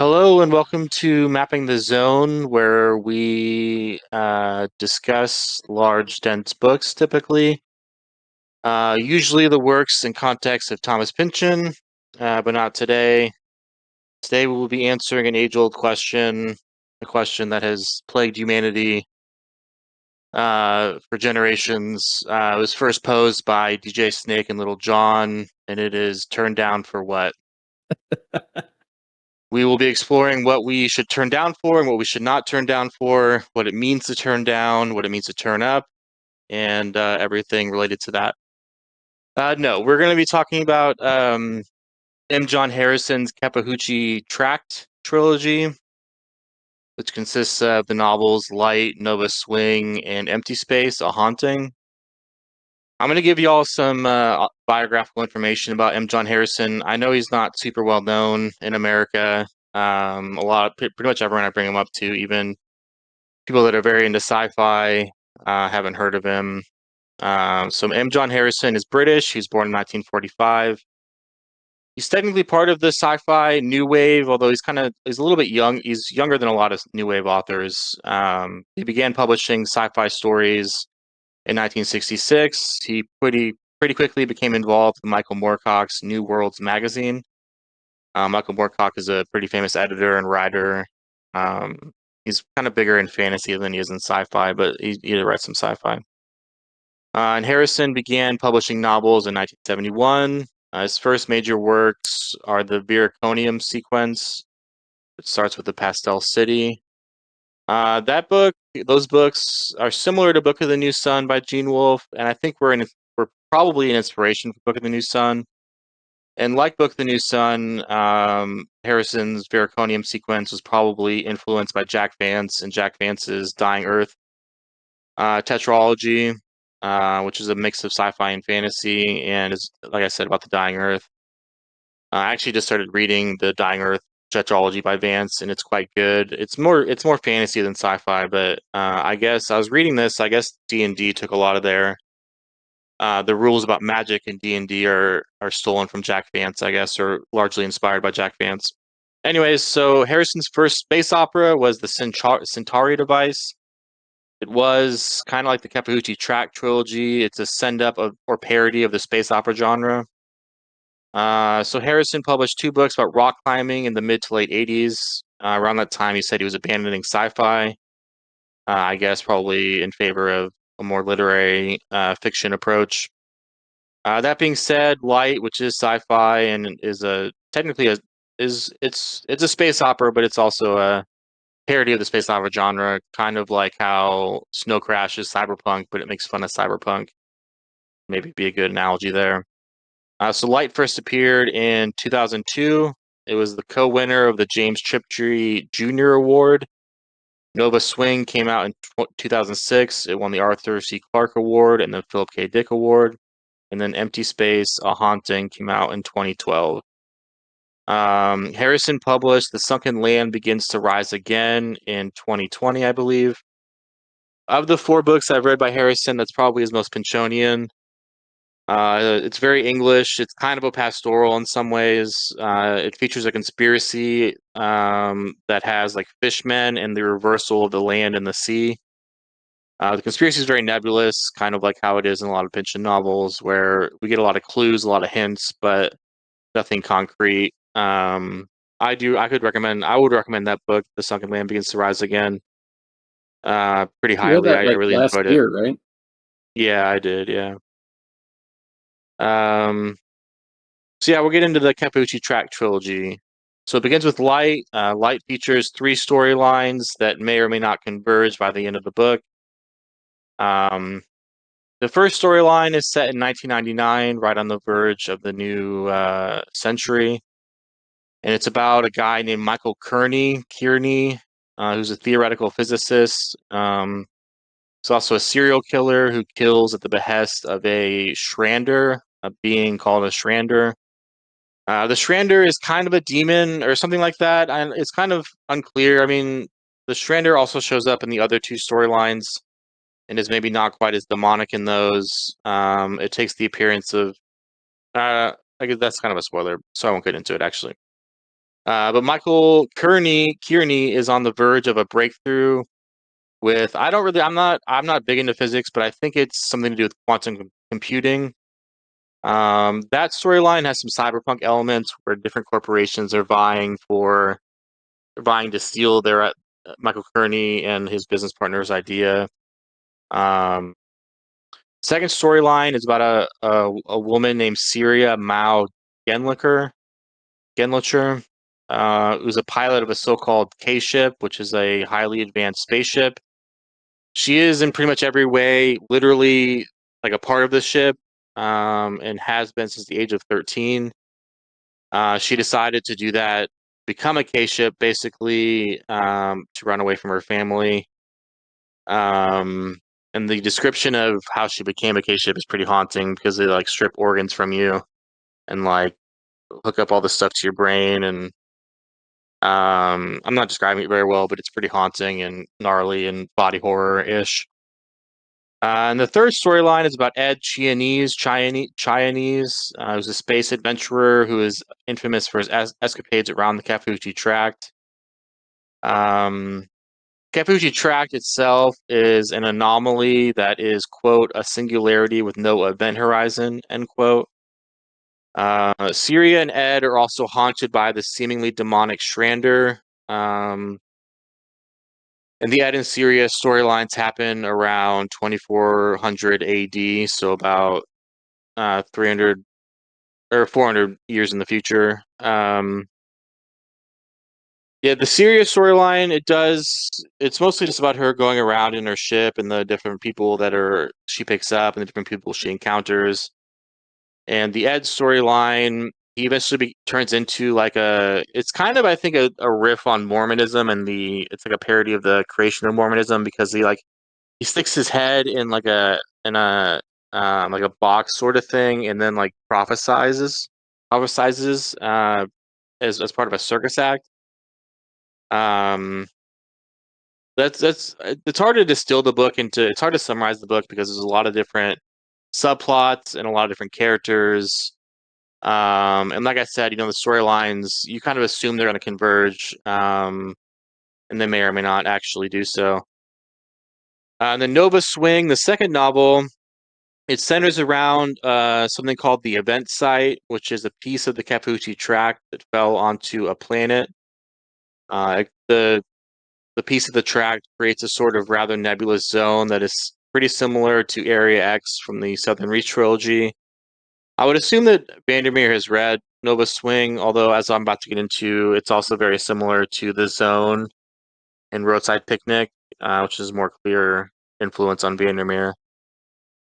Hello and welcome to Mapping the Zone, where we discuss large, dense books typically. Usually the works and context of Thomas Pynchon, but not today. Today we will be answering an age-old question, a question that has plagued humanity for generations. It was first posed by DJ Snake and Little John, and it is turned down for what? We will be exploring what we should turn down for and what we should not turn down for, what it means to turn down, what it means to turn up, and everything related to that. No, we're going to be talking about M. John Harrison's Kefahuchi Tract trilogy, which consists of the novels Light, Nova Swing, and Empty Space, A Haunting. I'm going to give you all some biographical information about M. John Harrison. I know he's not super well known in America. Pretty much everyone I bring him up to, even people that are very into sci-fi, haven't heard of him. So M. John Harrison is British. He was born in 1945. He's technically part of the sci-fi new wave, although he's a little bit young. He's younger than a lot of new wave authors. He began publishing sci-fi stories in 1966. He pretty quickly became involved with Michael Moorcock's New Worlds magazine. Michael Moorcock is a pretty famous editor and writer. He's kind of bigger in fantasy than he is in sci-fi, but he writes some sci-fi. And Harrison began publishing novels in 1971. His first major works are the Viraconium sequence, which starts with the Pastel City. Those books are similar to Book of the New Sun by Gene Wolfe, and I think we're probably an inspiration for Book of the New Sun. And like Book of the New Sun, Harrison's Viraconium sequence was probably influenced by Jack Vance and Jack Vance's Dying Earth tetralogy, which is a mix of sci-fi and fantasy, and is, like I said, about the Dying Earth. I actually just started reading the Dying Earth tetralogy by Vance, and it's quite good. It's more fantasy than sci-fi, but I guess I was reading this. I guess D&D took a lot of the rules about magic in D&D are stolen from Jack Vance, I guess, or largely inspired by Jack Vance. Anyways, so Harrison's first space opera was the Centauri device. It was kind of like the Kefahuchi Tract trilogy. It's a send-up of or parody of the space opera genre. So Harrison published two books about rock climbing in the mid to late 80s. Around that time, he said he was abandoning sci-fi, I guess probably in favor of a more literary fiction approach. That being said, Light, which is sci-fi and is a technically a is it's a space opera, but it's also a parody of the space opera genre, kind of like how Snow Crash is cyberpunk, but it makes fun of cyberpunk. Maybe be a good analogy there. So Light first appeared in 2002. It was the co-winner of the James Triptree Jr. Award. Nova Swing came out in 2006. It won the Arthur C. Clarke Award and the Philip K. Dick Award. And then Empty Space, A Haunting came out in 2012. Harrison published The Sunken Land Begins to Rise Again in 2020, I believe. Of the four books I've read by Harrison, that's probably his most Pynchonian. It's very English. It's kind of a pastoral in some ways. It features a conspiracy that has like fishmen and the reversal of the land and the sea. The conspiracy is very nebulous, kind of like how it is in a lot of Pynchon novels, where we get a lot of clues, a lot of hints, but nothing concrete. I would recommend that book, The Sunken Land Begins to Rise Again, pretty You read highly. that I like really last enjoyed it. year, right? Yeah, I did. Yeah. Um, so yeah, we'll get into the Kefahuchi Tract trilogy. So it begins with Light. Light features three storylines that may or may not converge by the end of the book. Um, the first storyline is set in 1999, right on the verge of the new century, and it's about a guy named Michael Kearney, who's a theoretical physicist. He's also a serial killer who kills at the behest of a Shrander, a being called a Shrander. The Shrander is kind of a demon or something like that. And it's kind of unclear. I mean, the Shrander also shows up in the other two storylines and is maybe not quite as demonic in those. It takes the appearance of. I guess that's kind of a spoiler, so I won't get into it actually. But Michael Kearney is on the verge of a breakthrough with I don't really I'm not big into physics, but I think it's something to do with quantum computing. That storyline has some cyberpunk elements where different corporations are vying to steal their Michael Kearney and his business partner's idea. Um, Second storyline is about a woman named Syria Mao Genlicher, Genlicher, who's a pilot of a so-called K ship, which is a highly advanced spaceship. She is in pretty much every way, literally like a part of the ship, and has been since the age of 13. She decided to do that, become a K ship, basically, to run away from her family. Um, and the description of how she became a K ship is pretty haunting because they like strip organs from you and like hook up all this stuff to your brain. And I'm not describing it very well, but it's pretty haunting and gnarly and body horror ish. And the third storyline is about Ed Chianese, who's a space adventurer who is infamous for his escapades around the Kefahuchi Tract. Um, Kefahuchi Tract itself is an anomaly that is, quote, a singularity with no event horizon, end quote. Syria and Ed are also haunted by the seemingly demonic Strander. Um, and the Ed and Syria storylines happen around 2400 AD, so about 300 or 400 years in the future. Yeah, the serious storyline, it's mostly just about her going around in her ship and the different people that are she picks up and the different people she encounters. And the Ed storyline, he eventually turns into like it's kind of, I think, a riff on Mormonism and it's like a parody of the creation of Mormonism because he sticks his head in like a box sort of thing and then like prophesizes as part of a circus act. Um, that's it's hard to distill the book into it's hard to summarize the book because there's a lot of different subplots and a lot of different characters. And like I said, the storylines you kind of assume they're going to converge, and they may or may not actually do so. And then Nova Swing, the second novel, it centers around something called the event site, which is a piece of the Kefahuchi Tract that fell onto a planet. The piece of the tract creates a sort of rather nebulous zone that is pretty similar to Area X from the Southern Reach trilogy. I would assume that Vandermeer has read Nova Swing, although as I'm about to get into, it's also very similar to The Zone and Roadside Picnic, which is more clear influence on Vandermeer.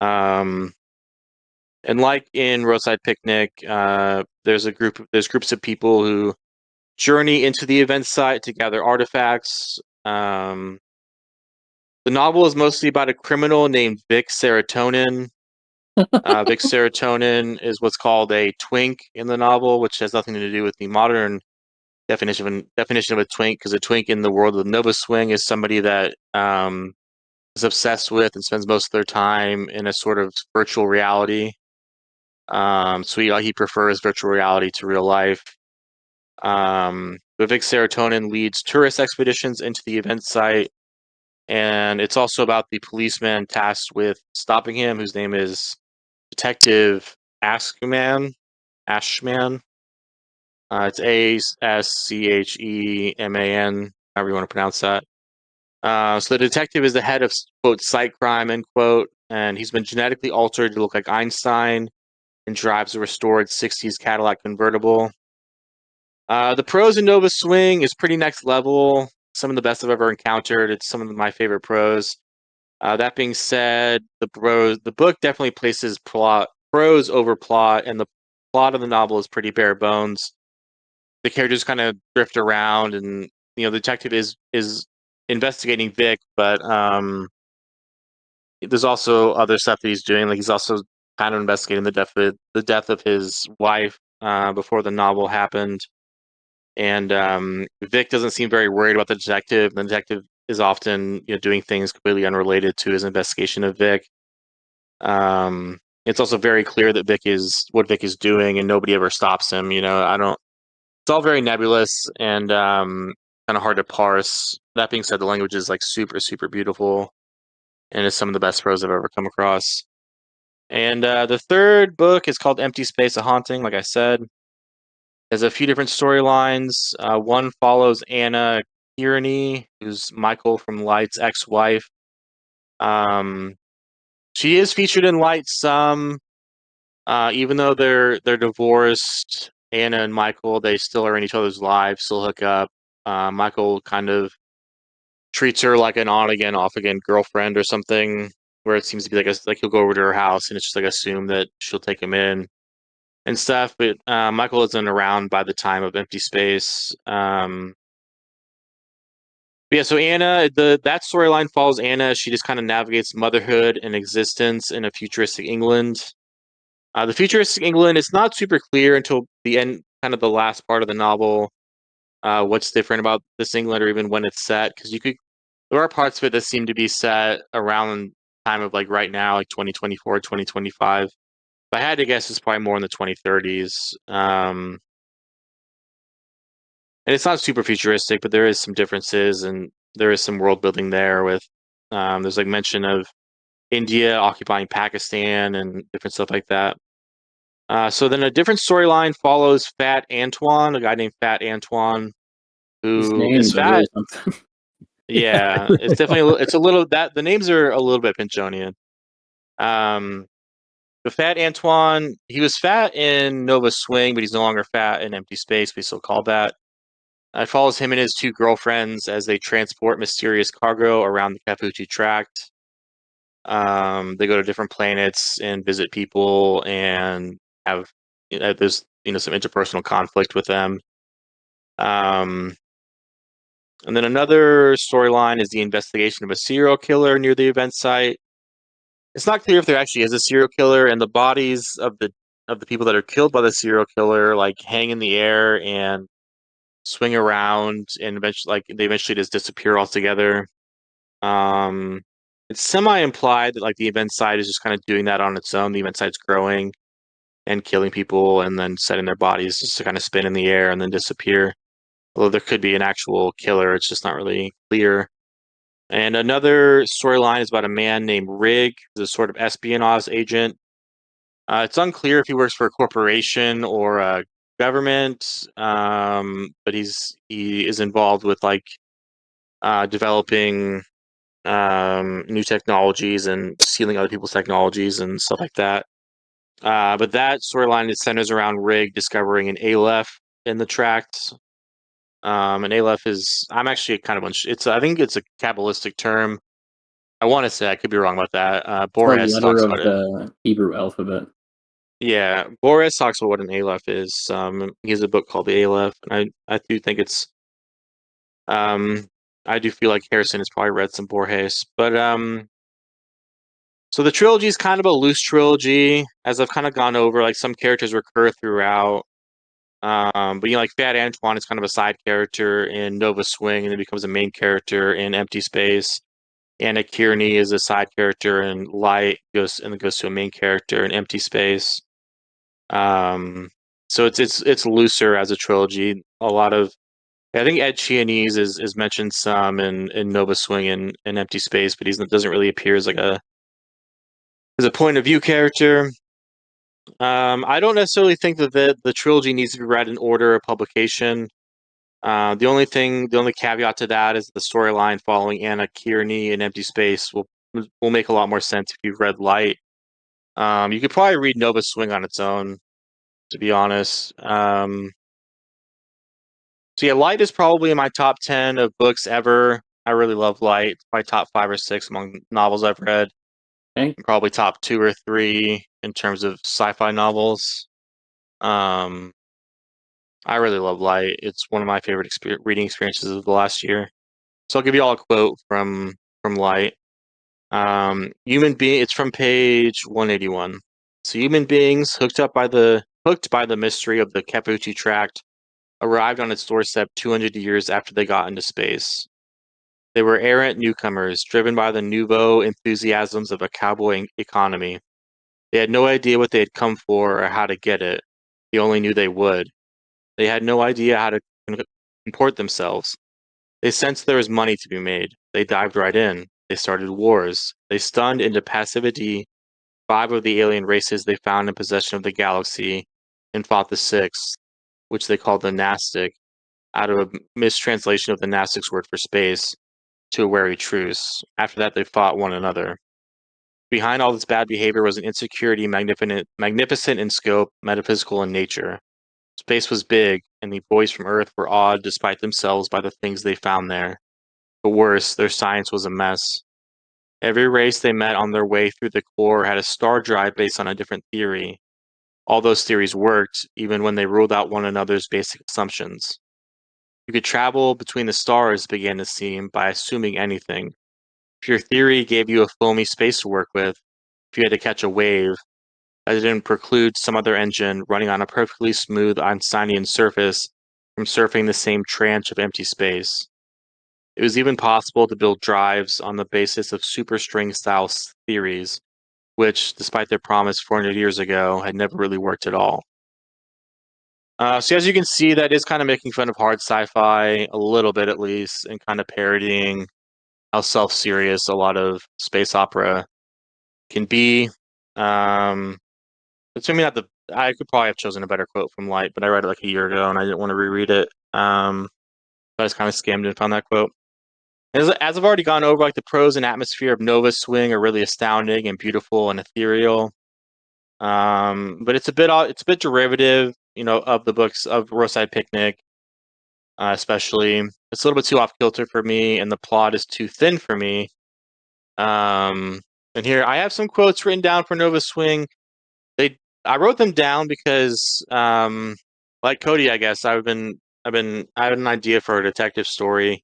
Um, and like in Roadside Picnic, there's groups of people who journey into the event site to gather artifacts. The novel is mostly about a criminal named Vic Serotonin. Vic Serotonin is what's called a twink in the novel, which has nothing to do with the modern definition of a twink, because a twink in the world of Nova Swing is somebody that is obsessed with and spends most of their time in a sort of virtual reality. So he prefers virtual reality to real life. But Vic Serotonin leads tourist expeditions into the event site, and it's also about the policeman tasked with stopping him, whose name is Detective Ashman. Ashman. It's Ascheman, however you want to pronounce that. So the detective is the head of, quote, site crime, end quote, and he's been genetically altered to look like Einstein and drives a restored 60s Cadillac convertible. The prose in Nova Swing is pretty next level. Some of the best I've ever encountered. It's some of my favorite prose. That being said, the book definitely places prose over plot, and the plot of the novel is pretty bare bones. The characters kind of drift around, and the detective is investigating Vic, but there's also other stuff that he's doing. Like he's also kind of investigating the death of his wife before the novel happened, and Vic doesn't seem very worried about the detective. The detective is often doing things completely unrelated to his investigation of Vic. It's also very clear that Vic is doing, and nobody ever stops him. I don't. It's all very nebulous and kind of hard to parse. That being said, the language is like super, super beautiful, and it's some of the best prose I've ever come across. And the third book is called Empty Space: A Haunting. Like I said, there's a few different storylines. One follows Anna Kearney, who's Michael from Light's ex-wife. Um, she is featured in Light some, even though they're divorced. Anna and Michael, they still are in each other's lives, still hook up. Michael kind of treats her like an on again, off again girlfriend or something, where it seems to be like he'll go over to her house and it's just like assume that she'll take him in and stuff. But Michael isn't around by the time of Empty Space. But yeah, so Anna, the that storyline follows Anna. She just kind of navigates motherhood and existence in a futuristic England. The futuristic England is not super clear until the end, kind of the last part of the novel. What's different about this England, or even when it's set? Because there are parts of it that seem to be set around time of like right now, like 2024, 2025. If I had to guess, it's probably more in the 2030s. And it's not super futuristic, but there is some differences, and there is some world building there. With there's like mention of India occupying Pakistan and different stuff like that. So then a different storyline follows Fat Antoine, a guy named Fat Antoine, These who is names are fat. really something. Yeah, Yeah, it's they definitely are. it's a little that the names are a little bit Pinchonian. Um, the Fat Antoine, he was fat in Nova Swing, but he's no longer fat in Empty Space. We still call that. It follows him and his two girlfriends as they transport mysterious cargo around the Kefahuchi Tract. They go to different planets and visit people and have there's some interpersonal conflict with them. Um, and then another storyline is the investigation of a serial killer near the event site. It's not clear if there actually is a serial killer, and the bodies of the people that are killed by the serial killer like hang in the air and swing around, and eventually they eventually just disappear altogether. Um, it's semi implied that like the event site is just kind of doing that on its own. The event site's growing and killing people, and then setting their bodies just to kind of spin in the air and then disappear. Although there could be an actual killer, it's just not really clear. And another storyline is about a man named Rig, who's a sort of espionage agent. It's unclear if he works for a corporation or a government, but he is involved with like developing new technologies and stealing other people's technologies and stuff like that. But that storyline is centers around Rig discovering an Aleph in the tract. And Aleph is I'm actually kind of it's I think it's a Kabbalistic term. I want to say I could be wrong about that. It's the Boris letter talks of about it. the Hebrew alphabet. Yeah, Boris talks about what an Aleph is. He has a book called the Aleph, and I do think it's I do feel like Harrison has probably read some Borges, but so the trilogy is kind of a loose trilogy, as I've kind of gone over. Like some characters recur throughout, but like Fat Antoine is kind of a side character in Nova Swing, and then becomes a main character in Empty Space. Anna Kearney is a side character in Light, goes to a main character in Empty Space. Um, so it's looser as a trilogy. A lot of I think Ed Chianese is mentioned some in Nova Swing and Empty Space, but he doesn't really appear as like a point of view character. I don't necessarily think that the trilogy needs to be read in order of publication. The only caveat to that is the storyline following Anna Kearney in Empty Space will make a lot more sense if you've read Light. You could probably read Nova Swing on its own, to be honest. So yeah, Light is probably in my top 10 of books ever. I really love Light. It's my top 5 or 6 among novels I've read. Okay. And probably top 2 or 3 in terms of sci-fi novels. Um, I really love Light. It's one of my favorite reading experiences of the last year. So I'll give you all a quote from Light. It's from page 181. So human beings hooked by the mystery of the Kefahuchi Tract arrived on its doorstep 200 years after they got into space. They were errant newcomers, driven by the nouveau enthusiasms of a cowboy economy. They had no idea what they had come for or how to get it. They only knew they would. They had no idea how to comport themselves. They sensed there was money to be made. They dived right in. They started wars. They stunned into passivity five of the alien races they found in possession of the galaxy and fought the sixth, which they called the Nastic, out of a mistranslation of the Nastic's word for space, to a wary truce. After that, they fought one another. Behind all this bad behavior was an insecurity magnificent in scope, metaphysical in nature. Space was big, and the boys from Earth were awed despite themselves by the things they found there. But worse, their science was a mess. Every race they met on their way through the core had a star drive based on a different theory. All those theories worked, even when they ruled out one another's basic assumptions. You could travel between the stars, began to seem, by assuming anything. If your theory gave you a foamy space to work with, if you had to catch a wave, that didn't preclude some other engine running on a perfectly smooth Einsteinian surface from surfing the same tranche of empty space. It was even possible to build drives on the basis of superstring style theories, which, despite their promise 400 years ago, had never really worked at all. So as you can see, that is kind of making fun of hard sci-fi a little bit, at least, and kind of parodying how self-serious a lot of space opera can be. Um, it's maybe not the. I could probably have chosen a better quote from Light, but I read it like a year ago, and I didn't want to reread it. So I just kind of skimmed and found that quote. As I've already gone over, like the prose and atmosphere of Nova Swing are really astounding and beautiful and ethereal. But it's a bit derivative, of the books of Roadside Picnic, especially. It's a little bit too off kilter for me, and the plot is too thin for me. Um, and here I have some quotes written down for Nova Swing. I wrote them down because, like Cody, I guess I had an idea for a detective story,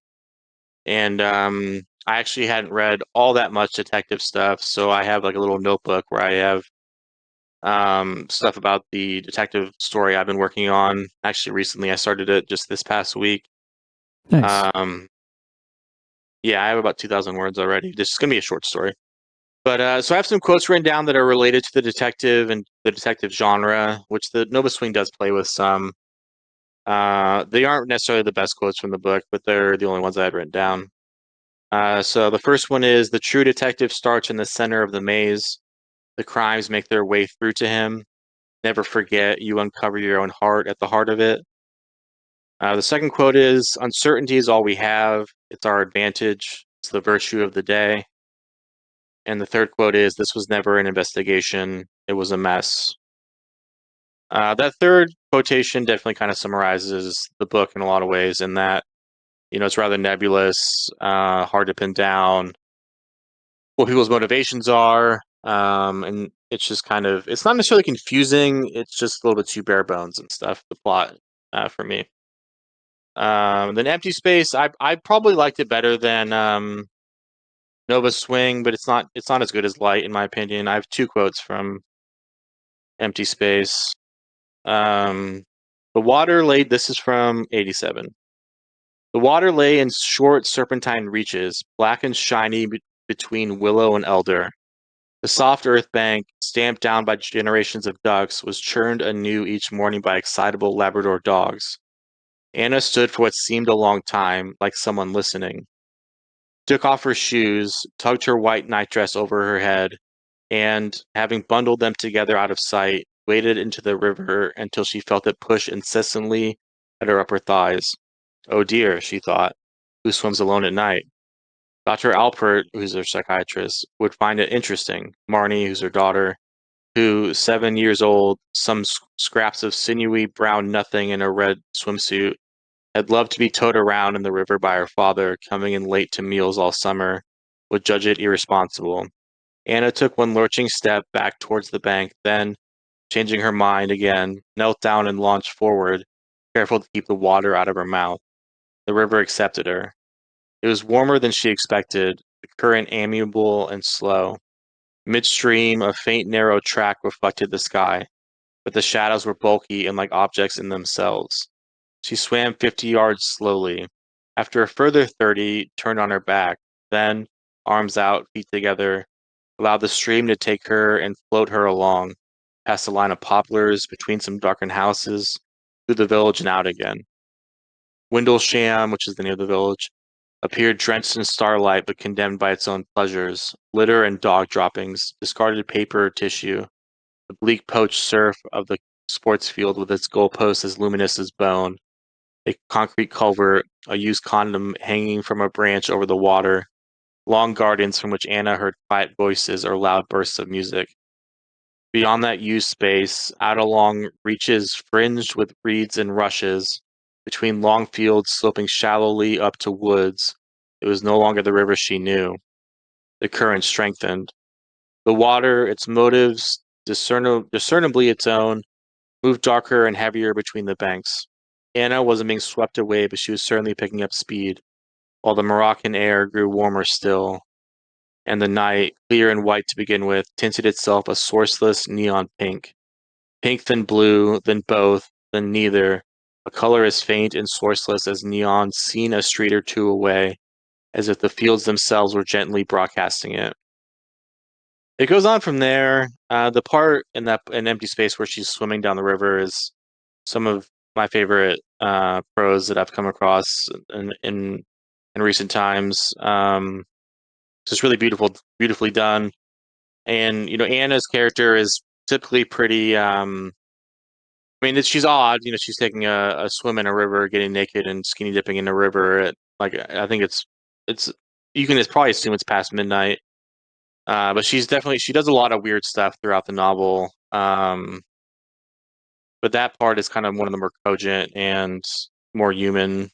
and I actually hadn't read all that much detective stuff, so I have like a little notebook where I have stuff about the detective story I've been working on. Actually, recently I started it just this past week. Nice. Um, yeah, I have about 2,000 words already. This is gonna be a short story, but so I have some quotes written down that are related to the detective and the detective genre, which the Nova Swing does play with some. They aren't necessarily the best quotes from the book, but they're the only ones I had written down. So the first one is: the true detective starts in the center of the maze. The crimes make their way through to him. Never forget, you uncover your own heart at the heart of it. The second quote is: uncertainty is all we have. It's our advantage. It's the virtue of the day. And the third quote is: this was never an investigation. It was a mess. That third quotation definitely kind of summarizes the book in a lot of ways, in that, it's rather nebulous, hard to pin down what people's motivations are. And it's just it's not necessarily confusing. It's just a little bit too bare bones and stuff, the plot, for me. Then Empty Space, I probably liked it better than Nova Swing, but it's not as good as Light, in my opinion. I have two quotes from Empty Space. Um, the water lay. This is from '87. The water lay in short serpentine reaches, black and shiny between willow and elder. The soft earth bank, stamped down by generations of ducks, was churned anew each morning by excitable Labrador dogs. Anna stood for what seemed a long time, like someone listening. Took off her shoes, tugged her white nightdress over her head, and, having bundled them together out of sight, waded into the river until she felt it push incessantly at her upper thighs. Oh dear, she thought, who swims alone at night? Dr. Alpert, who's her psychiatrist, would find it interesting. Marnie, who's her daughter, who, 7 years old, some scraps of sinewy brown nothing in a red swimsuit, had loved to be towed around in the river by her father, coming in late to meals all summer, would judge it irresponsible. Anna took one lurching step back towards the bank, then, changing her mind again, knelt down and launched forward, careful to keep the water out of her mouth. The river accepted her. It was warmer than she expected, the current amiable and slow. Midstream, a faint narrow track reflected the sky, but the shadows were bulky and like objects in themselves. She swam 50 yards slowly. After a further 30, turned on her back, then, arms out, feet together, allowed the stream to take her and float her along, past a line of poplars, between some darkened houses, through the village and out again. Windlesham, which is the name of the village, appeared drenched in starlight but condemned by its own pleasures. Litter and dog droppings, discarded paper or tissue, the bleak poached surf of the sports field with its goalposts as luminous as bone, a concrete culvert, a used condom hanging from a branch over the water, long gardens from which Anna heard quiet voices or loud bursts of music. Beyond that used space, out along reaches fringed with reeds and rushes, between long fields sloping shallowly up to woods, it was no longer the river she knew. The current strengthened. The water, its motives, discernibly its own, moved darker and heavier between the banks. Anna wasn't being swept away, but she was certainly picking up speed, while the Moroccan air grew warmer still, and the night, clear and white to begin with, tinted itself a sourceless neon pink. Pink, then blue, then both, then neither, a color as faint and sourceless as neon seen a street or two away, as if the fields themselves were gently broadcasting it. It goes on from there. The part in that an empty space where she's swimming down the river is some of my favorite prose that I've come across in recent times. Just really beautifully done. And Anna's character is typically pretty. I mean, she's odd. She's taking a swim in a river, getting naked and skinny dipping in a river. I think it's you can probably assume it's past midnight. But she does a lot of weird stuff throughout the novel. But that part is kind of one of the more cogent and more human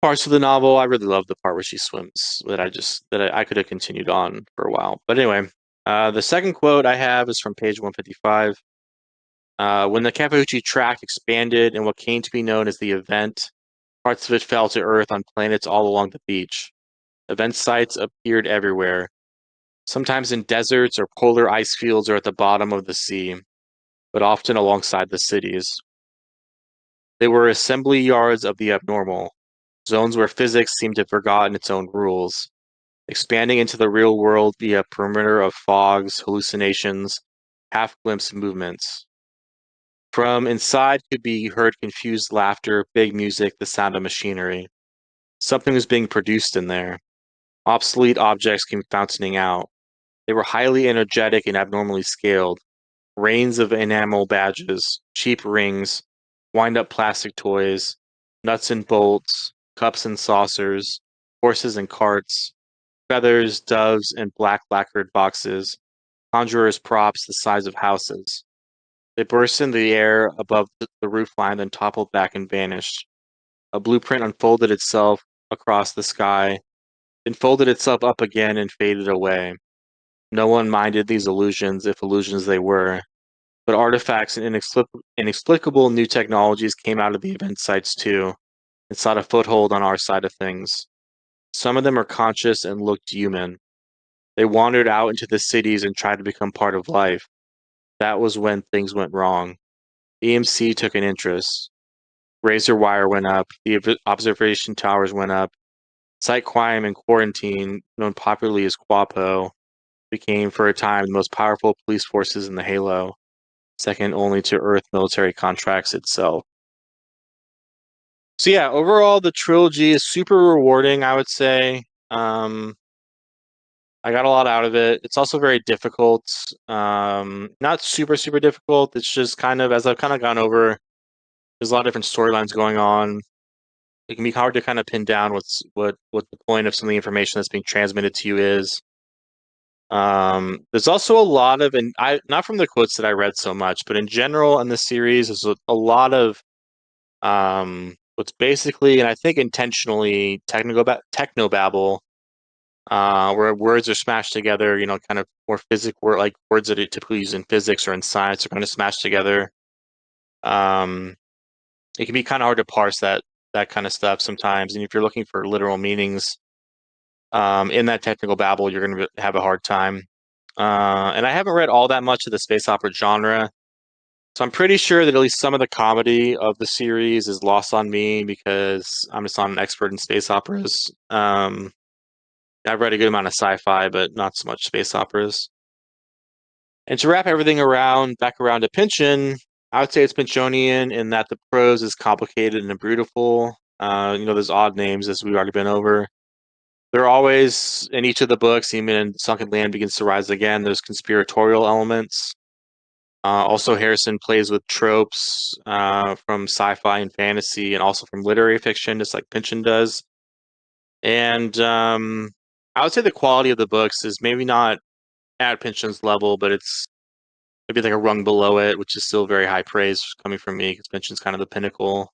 parts of the novel. I really love the part where she swims. I could have continued on for a while. But anyway, the second quote I have is from page 155. When the Kefahuchi Tract expanded in what came to be known as the event, parts of it fell to Earth on planets all along the beach. Event sites appeared everywhere, sometimes in deserts or polar ice fields or at the bottom of the sea, but often alongside the cities. They were assembly yards of the abnormal, zones where physics seemed to have forgotten its own rules, expanding into the real world via a perimeter of fogs, hallucinations, half-glimpsed movements. From inside could be heard confused laughter, big music, the sound of machinery. Something was being produced in there. Obsolete objects came fountaining out. They were highly energetic and abnormally scaled. Reins of enamel badges, cheap rings, wind-up plastic toys, nuts and bolts, cups and saucers, horses and carts, feathers, doves, and black lacquered boxes, conjurers' props the size of houses. They burst into the air above the roof line, then toppled back and vanished. A blueprint unfolded itself across the sky, then folded itself up again and faded away. No one minded these illusions, if illusions they were, but artifacts and inexplicable new technologies came out of the event sites too, and sought a foothold on our side of things. Some of them are conscious and looked human. They wandered out into the cities and tried to become part of life. That was when things went wrong. EMC took an interest. Razor wire went up, the observation towers went up. Site crime and quarantine, known popularly as Quapo, became for a time the most powerful police forces in the Halo, second only to Earth military contracts itself. So yeah, overall the trilogy is super rewarding, I would say. I got a lot out of it. It's also very difficult. Not super difficult. It's just kind of, as I've kind of gone over, there's a lot of different storylines going on. It can be hard to kind of pin down what the point of some of the information that's being transmitted to you is. There's also a lot of, and I not from the quotes that I read so much, but in general in the series, there's a lot of what's basically, and I think intentionally, technobabble, where words are smashed together. Kind of more like words that are typically used in physics or in science are kind of smashed together. Um, it can be kind of hard to parse that kind of stuff sometimes, and if you're looking for literal meanings in that technical babble, you're going to have a hard time. And I haven't read all that much of the space opera genre, so I'm pretty sure that at least some of the comedy of the series is lost on me because I'm just not an expert in space operas. I've read a good amount of sci-fi, but not so much space operas. And to wrap everything back around to Pynchon, I would say it's Pinchonian in that the prose is complicated and beautiful. There's odd names as we've already been over. There are always in each of the books, even in Sunken Land Begins to Rise Again, there's conspiratorial elements. Also, Harrison plays with tropes from sci-fi and fantasy, and also from literary fiction, just like Pynchon does. And I would say the quality of the books is maybe not at Pynchon's level, but it's maybe like a rung below it, which is still very high praise coming from me because Pynchon's kind of the pinnacle.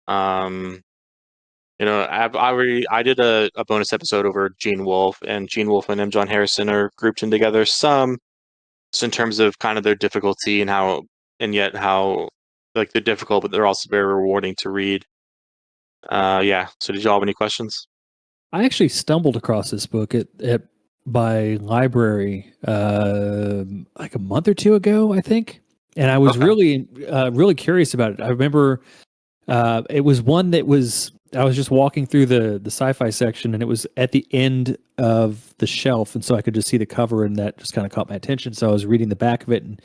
Um, I did a bonus episode over Gene Wolfe, and Gene Wolfe and M. John Harrison are grouped in together some, just in terms of kind of their difficulty and how, and yet how, like they're difficult, but they're also very rewarding to read. Yeah. So did you all have any questions? I actually stumbled across this book at my library like a month or two ago, I think, and I was Okay. really curious about it. I remember it was one that was I was just walking through the sci-fi section, and it was at the end of the shelf, and so I could just see the cover, and that just kind of caught my attention. So I was reading the back of it, and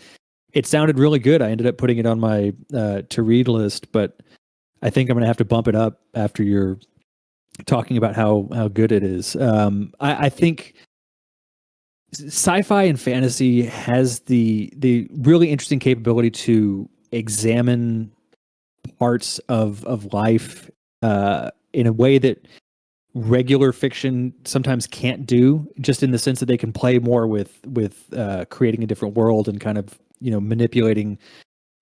it sounded really good. I ended up putting it on my to read list, but I think I'm going to have to bump it up after you're talking about how good it is. I think sci-fi and fantasy has the really interesting capability to examine parts of life in a way that regular fiction sometimes can't do, just in the sense that they can play more with creating a different world and kind of manipulating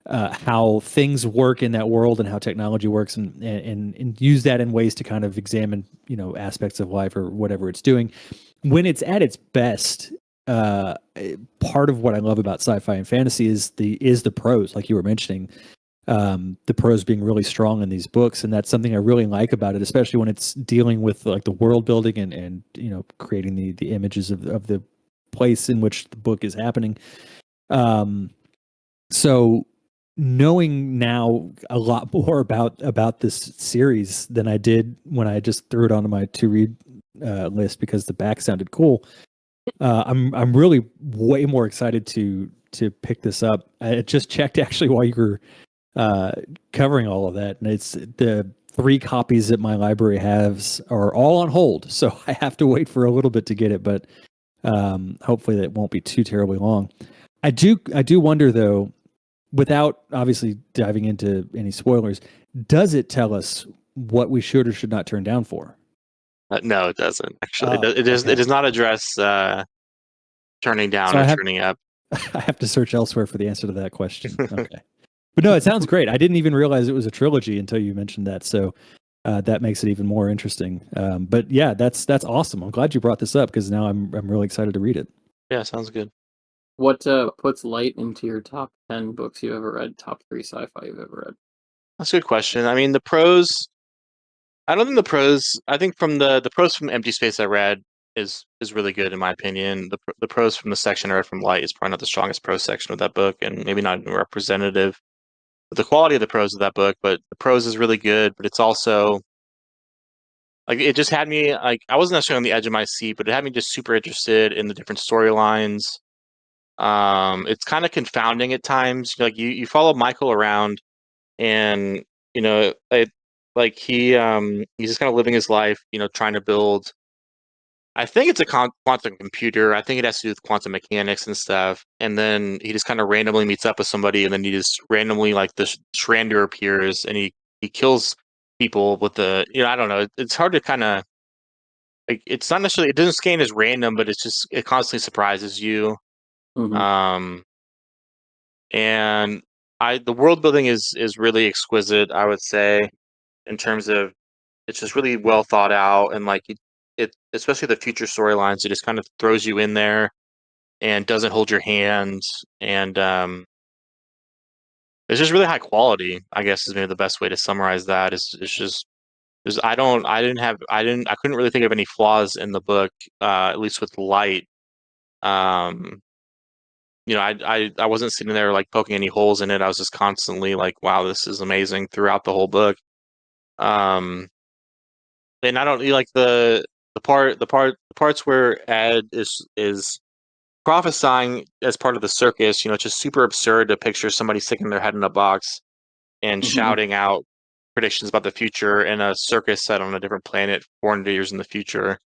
how things work in that world and how technology works, and use that in ways to kind of examine aspects of life or whatever it's doing when it's at its best. uh Part of what I love about sci-fi and fantasy is the prose, like you were mentioning, the prose being really strong in these books, and that's something I really like about it, especially when it's dealing with like the world building and creating the images of the place in which the book is happening. So knowing now a lot more about this series than I did when I just threw it onto my to read list because the back sounded cool. I'm really way more excited to pick this up. I just checked actually while you were uh, covering all of that, and it's the 3 copies that my library has are all on hold, so I have to wait for a little bit to get it. But hopefully that won't be too terribly long. I do wonder though, without obviously diving into any spoilers, does it tell us what we should or should not turn down for? No, it doesn't actually. Oh, It okay. does not address turning down So or turning up. I have to search elsewhere for the answer to that question. Okay. But no, it sounds great. I didn't even realize it was a trilogy until you mentioned that. So that makes it even more interesting. But yeah, that's awesome. I'm glad you brought this up because now I'm really excited to read it. Yeah, sounds good. What puts Light into your top 10 books you've ever read, top 3 sci-fi you've ever read? That's a good question. I mean, the pros. I don't think the pros. I think from the pros from Empty Space I read is really good in my opinion. The pros from the section I read from Light is probably not the strongest prose section of that book, and maybe not even representative of the quality of the prose of that book. But the prose is really good. But it's also like it just had me like I wasn't necessarily on the edge of my seat, but it had me just super interested in the different storylines. It's kind of confounding at times. Like you follow Michael around, and it like he's just kind of living his life, trying to build. I think it's a quantum computer. I think it has to do with quantum mechanics and stuff. And then he just kind of randomly meets up with somebody, and then he just randomly like the Shrander appears, and he kills people with the I don't know. It's hard to kind of like. It's not necessarily. It doesn't scan as random, but it constantly surprises you. Mm-hmm. Um, and the world building is really exquisite. I would say in terms of it's just really well thought out, and like it especially the future storylines, it just kind of throws you in there and doesn't hold your hand, and it's just really high quality, I guess, is maybe the best way to summarize that. Is it's just there's I couldn't really think of any flaws in the book, at least with Light. um I wasn't sitting there like poking any holes in it. I was just constantly like, wow, this is amazing throughout the whole book. um and I don't like the parts where Ed is prophesying as part of the circus. It's just super absurd to picture somebody sticking their head in a box and shouting out predictions about the future in a circus set on a different planet 400 years in the future.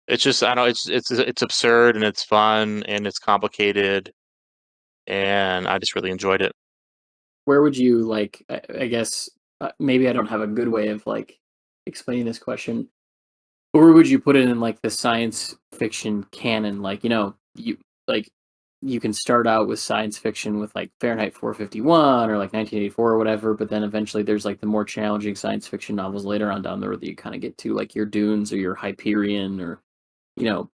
It's just I don't. It's absurd and it's fun and it's complicated, and I just really enjoyed it. Where would you like? I guess maybe I don't have a good way of like explaining this question. Or would you put it in like the science fiction canon? Like, you like you can start out with science fiction with like Fahrenheit 451 or like 1984 or whatever, but then eventually there's like the more challenging science fiction novels later on down the road that you kind of get to, like your Dunes or your Hyperion or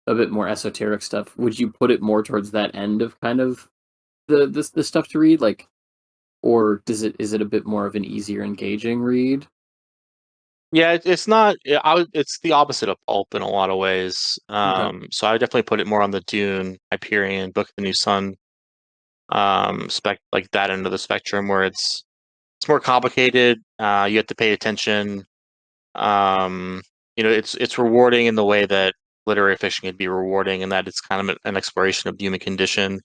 a bit more esoteric stuff. Would you put it more towards that end of kind of the stuff to read, like, or is it a bit more of an easier engaging read? Yeah, it's not. It's the opposite of pulp in a lot of ways. Okay. So I would definitely put it more on the Dune, Hyperion, Book of the New Sun, like that end of the spectrum where it's more complicated. You have to pay attention. Um, it's rewarding in the way that literary fiction can be rewarding, and that it's kind of an exploration of the human condition,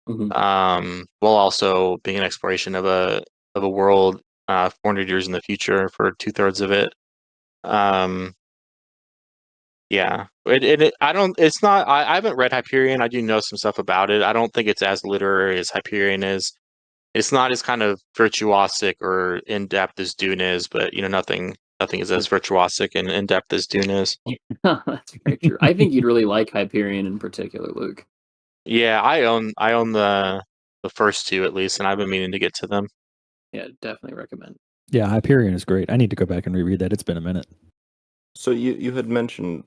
Hmm. while also being an exploration of a world 400 years in the future for 2/3 of it. Um, yeah, I don't. It's not. I haven't read Hyperion. I do know some stuff about it. I don't think it's as literary as Hyperion is. It's not as kind of virtuosic or in depth as Dune is, but nothing is as virtuosic and in depth as Dune is. That's very true. I think you'd really like Hyperion in particular, Luke. Yeah, I own the first two at least, and I've been meaning to get to them. Yeah, definitely recommend. Yeah, Hyperion is great. I need to go back and reread that. It's been a minute. So you had mentioned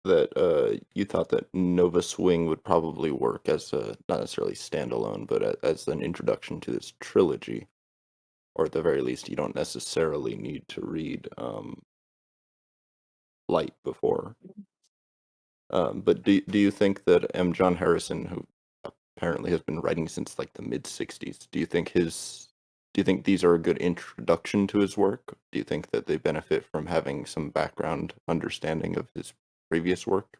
that you thought that Nova Swing would probably work as a not necessarily standalone, but as an introduction to this trilogy, or at the very least, you don't necessarily need to read Light before. But do you think that M. John Harrison, who apparently has been writing since like the mid '60s, do you think these are a good introduction to his work? Do you think that they benefit from having some background understanding of his previous work?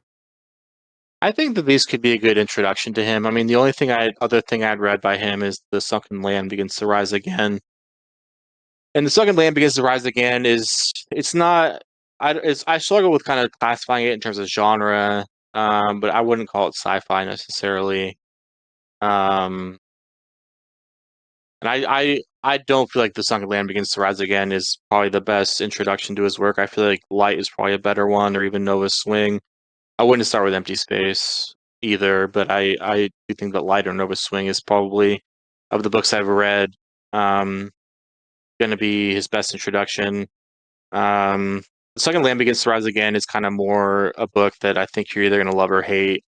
I think that these could be a good introduction to him. I mean, the only other thing I'd read by him is The Sunken Land Begins to Rise Again. And The Sunken Land Begins to Rise Again it's not I struggle with kind of classifying it in terms of genre, but I wouldn't call it sci-fi necessarily. Um, and I don't feel like The Sunken Land Begins to Rise Again is probably the best introduction to his work. I feel like Light is probably a better one, or even Nova Swing. I wouldn't start with Empty Space either, but I do think that Light or Nova Swing is probably, of the books I've read, um, going to be his best introduction. The Second Land Begins to Rise Again is kind of more a book that I think you're either going to love or hate.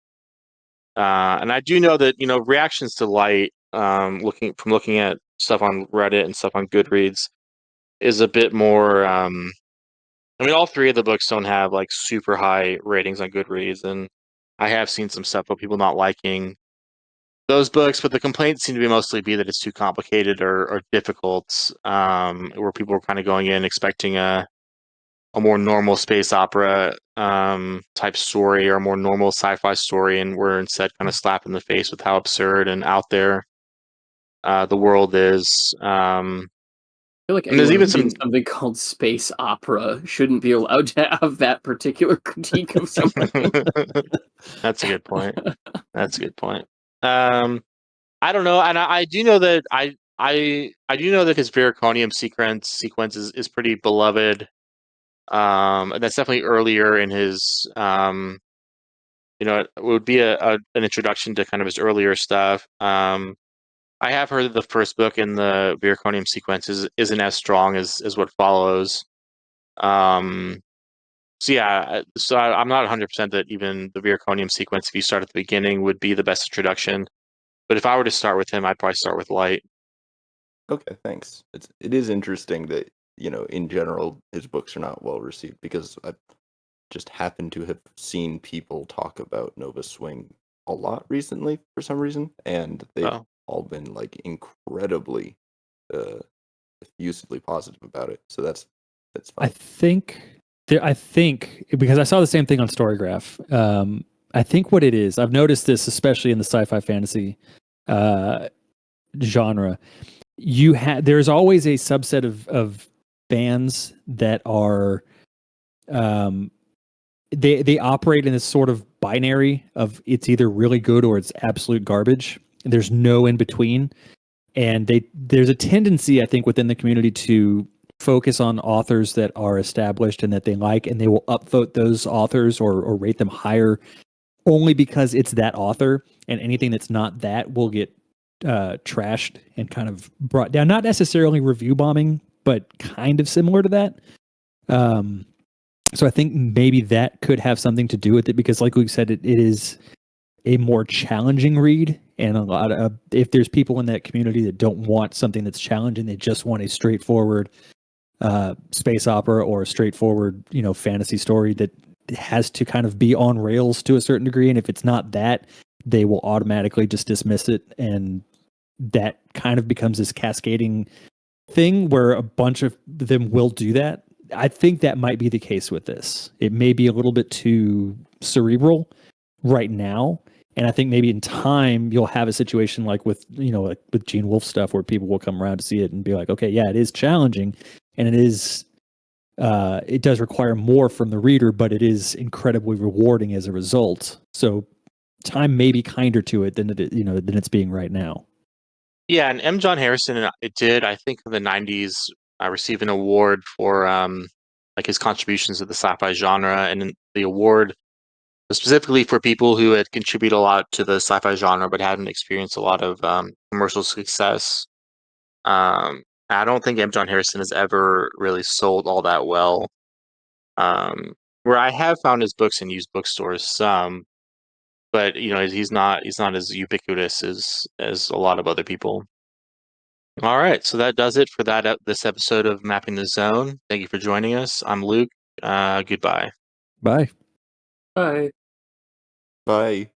And I do know that reactions to Light, looking at stuff on Reddit and stuff on Goodreads, is a bit more. I mean, all three of the books don't have like super high ratings on Goodreads, and I have seen some stuff about people not liking those books, but the complaints seem to be mostly that it's too complicated or difficult, where people are kind of going in expecting a more normal space opera type story or a more normal sci-fi story, and we're instead kind of slapped in the face with how absurd and out there the world is. I feel like And there's anyone even some. reading something called space opera shouldn't be allowed to have that particular critique of something. That's a good point. That's a good point. Um, I don't know, and I do know that I do know that his Veraconium sequence is pretty beloved. And that's definitely earlier in his it would be an introduction to kind of his earlier stuff. I have heard that the first book in the Veraconium sequence isn't as strong as what follows. Um, so yeah, I'm not 100% that even the Veraconium sequence, if you start at the beginning, would be the best introduction. But if I were to start with him, I'd probably start with Light. Okay, thanks. It is interesting that, in general, his books are not well received because I just happen to have seen people talk about Nova Swing a lot recently for some reason, and they've Oh, all been like incredibly uh effusively positive about it. So that's I fun. think because I saw the same thing on Storygraph. I think what it is, I've noticed this especially in the sci-fi fantasy genre. There's always a subset of fans that are they operate in this sort of binary of it's either really good or it's absolute garbage. There's no in between. And there's a tendency, I think, within the community to focus on authors that are established and that they like, and they will upvote those authors or rate them higher only because it's that author, and anything that's not that will get trashed and kind of brought down. Not necessarily review bombing, but kind of similar to that. So I think maybe that could have something to do with it, because like Luke said, it is a more challenging read, and a lot of if there's people in that community that don't want something that's challenging, they just want a straightforward space opera or a straightforward fantasy story that has to kind of be on rails to a certain degree, and if it's not that, they will automatically just dismiss it, and that kind of becomes this cascading thing where a bunch of them will do that. I think that might be the case with this. It may be a little bit too cerebral right now, and I think maybe in time you'll have a situation like with like with Gene Wolfe stuff where people will come around to see it and be like, okay, yeah, it is challenging, and it does require more from the reader, but it is incredibly rewarding as a result. So time may be kinder to it than than it's being right now. Yeah, and M. John Harrison, it did, I think, in the '90s, receive an award for like his contributions to the sci-fi genre, and the award was specifically for people who had contributed a lot to the sci-fi genre but hadn't experienced a lot of commercial success. I don't think M. John Harrison has ever really sold all that well. Where I have found his books in used bookstores, some, but he's not as ubiquitous as a lot of other people. All right, so that does it for this episode of Mapping the Zone. Thank you for joining us. I'm Luke. Goodbye. Bye. Bye. Bye.